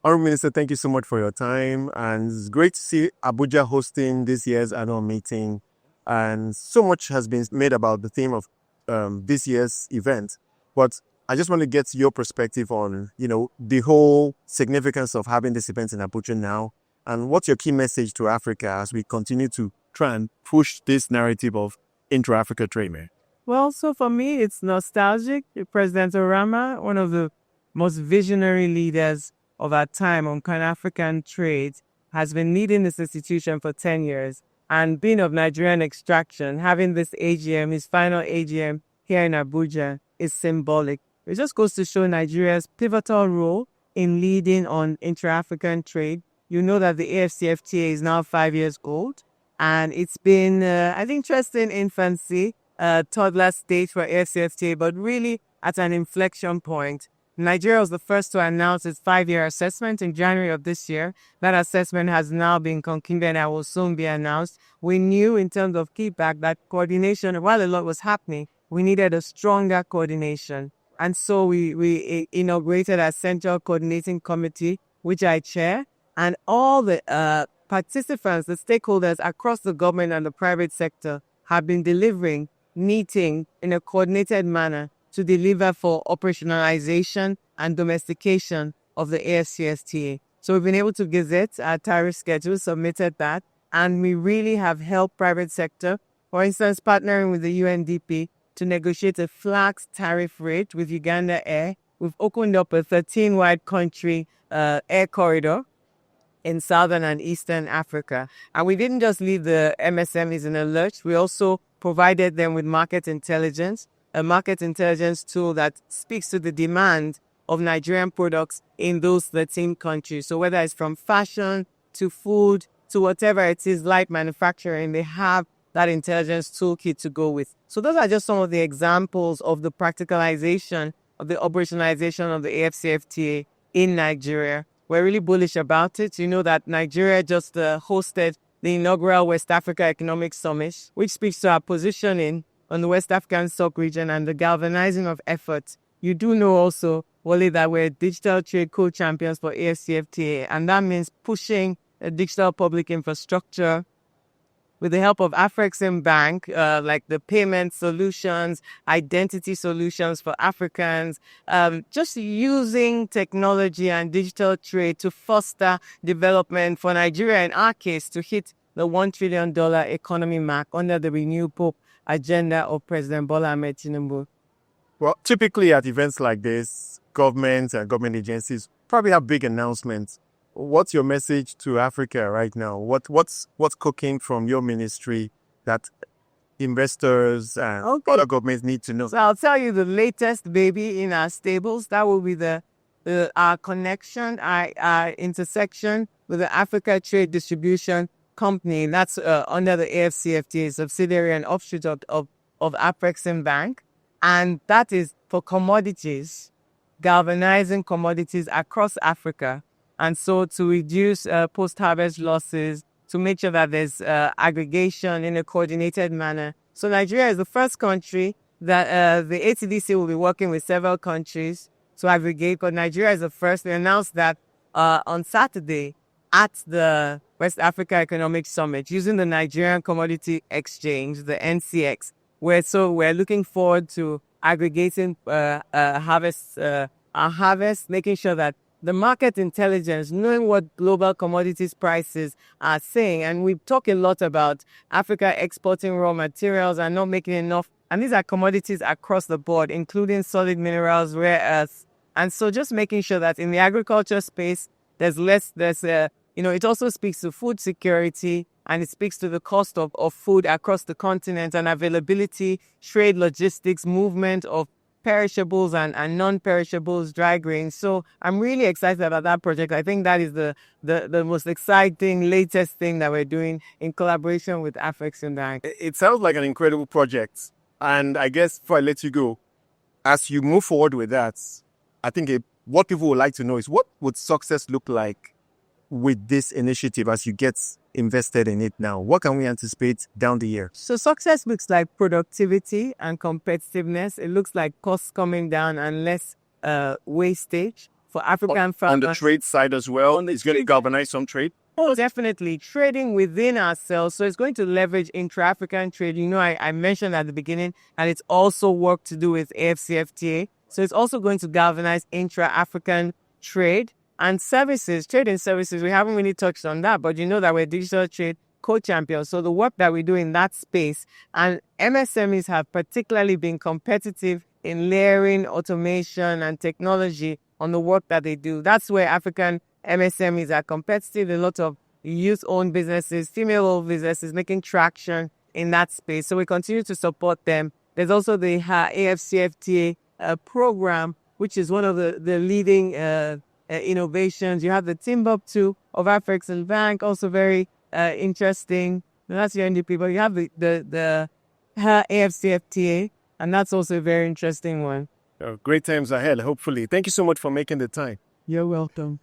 Honourable Minister, thank you so much for your time. And it's great to see Abuja hosting this year's annual meeting. And so much has been made about the theme of this year's event. But I just want to get your perspective on, the whole significance of having this event in Abuja now. And what's your key message to Africa as we continue to try and push this narrative of intra-Africa trade, man? Well, so for me, it's nostalgic. President Orama, one of the most visionary leaders of our time on Pan-African trade, has been leading this institution for 10 years. And being of Nigerian extraction, having this AGM, his final AGM here in Abuja, is symbolic. It just goes to show Nigeria's pivotal role in leading on intra-African trade. You know that the AfCFTA is now 5 years old, and it's been, I think, just in infancy, toddler stage for AfCFTA, but really at an inflection point. Nigeria was the first to announce its 5-year assessment in January of this year. That assessment has now been concluded and will soon be announced. We knew in terms of feedback that coordination, while a lot was happening, we needed a stronger coordination. And so we inaugurated a central coordinating committee, which I chair, and all the participants, the stakeholders across the government and the private sector have been delivering, meeting in a coordinated manner to deliver for operationalization and domestication of the AfCFTA. So we've been able to gazette our tariff schedule, submitted that, and we really have helped private sector, for instance, partnering with the UNDP to negotiate a flax tariff rate with Uganda Air. We've opened up a 13-wide country air corridor in Southern and Eastern Africa. And we didn't just leave the MSMEs in a lurch, we also provided them with market intelligence, a market intelligence tool that speaks to the demand of Nigerian products in those 13 countries. So whether it's from fashion to food to whatever it is, light manufacturing, they have that intelligence toolkit to go with. So those are just some of the examples of the practicalization of the operationalization of the AfCFTA in Nigeria. We're really bullish about it. You know that Nigeria just hosted the inaugural West Africa Economic Summit, which speaks to our positioning on the West African sub-region and the galvanizing of efforts. You do know also, Wale, that we're digital trade co-champions for AfCFTA, and that means pushing a digital public infrastructure with the help of Afreximbank, like the payment solutions, identity solutions for Africans, just using technology and digital trade to foster development for Nigeria, in our case, to hit the $1 trillion economy mark under the Renew Pope agenda of President Bola Ahmed Tinubu. Well, typically at events like this, governments and government agencies probably have big announcements. What's your message to Africa right now? What's cooking from your ministry that investors and other governments need to know? So I'll tell you the latest baby in our stables. That will be our connection, our intersection with the Africa Trade Distribution Company. That's under the AfCFTA, subsidiary and offshoot of Afreximbank. And that is for commodities, galvanizing commodities across Africa. And so to reduce post-harvest losses, to make sure that there's aggregation in a coordinated manner. So Nigeria is the first country that the ATDC will be working with several countries to aggregate, but Nigeria is the first. We announced that on Saturday at the West Africa Economic Summit using the Nigerian Commodity Exchange, the NCX. We're looking forward to aggregating our harvest, making sure that the market intelligence, knowing what global commodities prices are saying. And we talk a lot about Africa exporting raw materials and not making enough. And these are commodities across the board, including solid minerals, rare earths. And so just making sure that in the agriculture space, it also speaks to food security, and it speaks to the cost of food across the continent and availability, trade, logistics, movement of perishables and non-perishables, dry grains. So I'm really excited about that project. I think that is the most exciting, latest thing that we're doing in collaboration with Afreximbank. It sounds like an incredible project. And I guess before I let you go, as you move forward with that, I think what people would like to know is what would success look like with this initiative as you get invested in it now? What can we anticipate down the year? So success looks like productivity and competitiveness. It looks like costs coming down and less wastage. for African On the farmers. trade side as well, it's going to galvanize some trade. Oh, definitely. Trading within ourselves. So it's going to leverage intra-African trade. You know, I mentioned at the beginning, and it's also work to do with AfCFTA. So it's also going to galvanize intra-African trade and services, trade and services. We haven't really touched on that, but you know that we're digital trade co-champions. So the work that we do in that space, and MSMEs have particularly been competitive in layering automation and technology on the work that they do. That's where African MSMEs are competitive. A lot of youth-owned businesses, female-owned businesses making traction in that space. So we continue to support them. There's also the AfCFTA program, which is one of the leading innovations. You have the Timbuktu of Afreximbank, also very interesting. That's your NDP, but you have the AfCFTA, and that's also a very interesting one. Great times ahead, hopefully. Thank you so much for making the time. You're welcome.